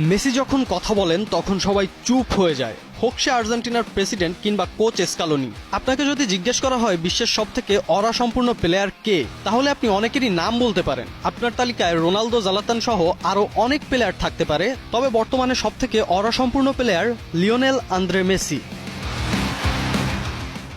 Messi যখন কথা বলেন তখন সবাই চুপ হয়ে যায়, হোক সে আর্জেন্টিনার প্রেসিডেন্ট কিংবা কোচ স্কালোনি। আপনাকে যদি জিজ্ঞেস করা হয় বিশ্বের সবথেকে অরা সম্পূর্ণ প্লেয়ার কে, তাহলে আপনি অনেকেরই নাম বলতে পারেন। আপনার তালিকায় রোনালদো, জালাতান সহ আরও অনেক প্লেয়ার থাকতে পারে, তবে বর্তমানে সবথেকে অরা সম্পূর্ণ প্লেয়ার লিওনেল আন্দ্রে মেসি।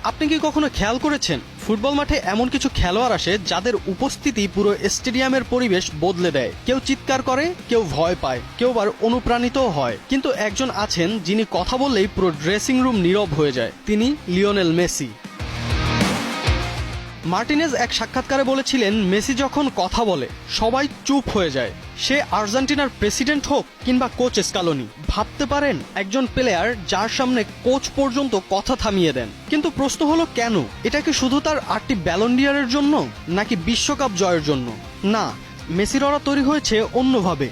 আপনি কি কখনো খেয়াল করেছেন ফুটবল মাঠে এমন কিছু খেলোয়াড় আসে যাদের উপস্থিতি পুরো স্টেডিয়ামের পরিবেশ বদলে দেয়? কেউ চিৎকার করে, কেউ ভয় পায়, কেউ আবার অনুপ্রাণিতও হয়, কিন্তু একজন আছেন যিনি কথা বললেই পুরো ড্রেসিং রুম নীরব হয়ে যায়। তিনি লিওনেল মেসি। মার্টিনেজ এক সাক্ষাৎকারে বলেছিলেন, মেসি যখন কথা বলে সবাই চুপ হয়ে যায়, সে আর্জেন্টিনার প্রেসিডেন্ট হোক কিংবা কোচ স্কালোনি। ভাবতে পারেন, একজন প্লেয়ার যার সামনে কোচ পর্যন্ত কথা থামিয়ে দেন। কিন্তু প্রশ্ন হলো কেন? এটা কি শুধু তার 8টি ব্যালন ডি'অরের জন্য, নাকি বিশ্বকাপ জয়ের জন্য? না, মেসির অরা তৈরি হয়েছে অন্যভাবে।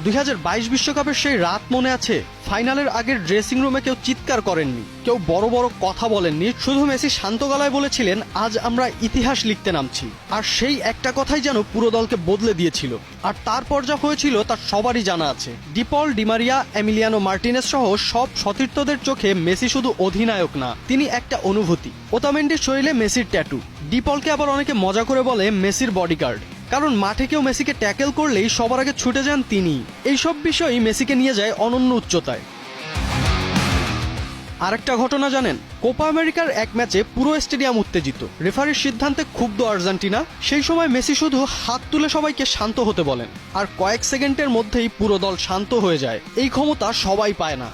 2022 বিশ্বকাপের সেই রাত মনে আছে? ফাইনালের আগের ড্রেসিং রুমে কেউ চিৎকার করেননি, কেউ বড় বড় কথা বলেননি, শুধু মেসি শান্ত গলায় বলেছিলেন, আজ আমরা ইতিহাস লিখতে নামছি। আর সেই একটা কথাই যেন পুরো দলকে বদলে দিয়েছিল। আর তারপর যা হয়েছিল তা সবারই জানা আছে। ডিপল, ডিমারিয়া, এমিলিয়ানো মার্টিনেজ সহ সব সতীর্থদের চোখে মেসি শুধু অধিনায়ক না, তিনি একটা অনুভূতি। ওতামেন্ডির শরীরে মেসির ট্যাটু। ডিপলকে আবার অনেকে মজা করে বলে মেসির বডিগার্ড, কারণ মাঠে কেউ মেসিকে ট্যাকেল করলেই সবার আগে ছুটে যান তিনি। এইসব বিষয়ই মেসিকে নিয়ে যায় অনন্য উচ্চতায়। আরেকটা ঘটনা জানেন? কোপা আমেরিকার এক ম্যাচে পুরো স্টেডিয়াম উত্তেজিত, রেফারির সিদ্ধান্তে ক্ষুব্ধ আর্জেন্টিনা। সেই সময় মেসি শুধু হাত তুলে সবাইকে শান্ত হতে বলেন, আর কয়েক সেকেন্ডের মধ্যেই পুরো দল শান্ত হয়ে যায়। এই ক্ষমতা সবাই পায় না।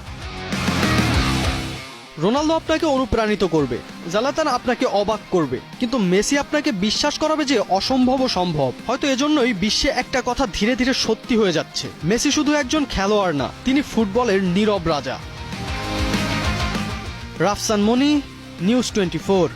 রোনালদো আপনাকে অনুপ্রাণিত করবে, জালাতান আপনাকে অবাক করবে, কিন্তু মেসি আপনাকে বিশ্বাস করাবে যে অসম্ভবও সম্ভব। হয়তো এজন্যই বিশ্বে একটা কথা ধীরে ধীরে সত্যি হয়ে যাচ্ছে, মেসি শুধু একজন খেলোয়াড় না, তিনি ফুটবলের নীরব রাজা। রাফসান মনি, নিউজ 24।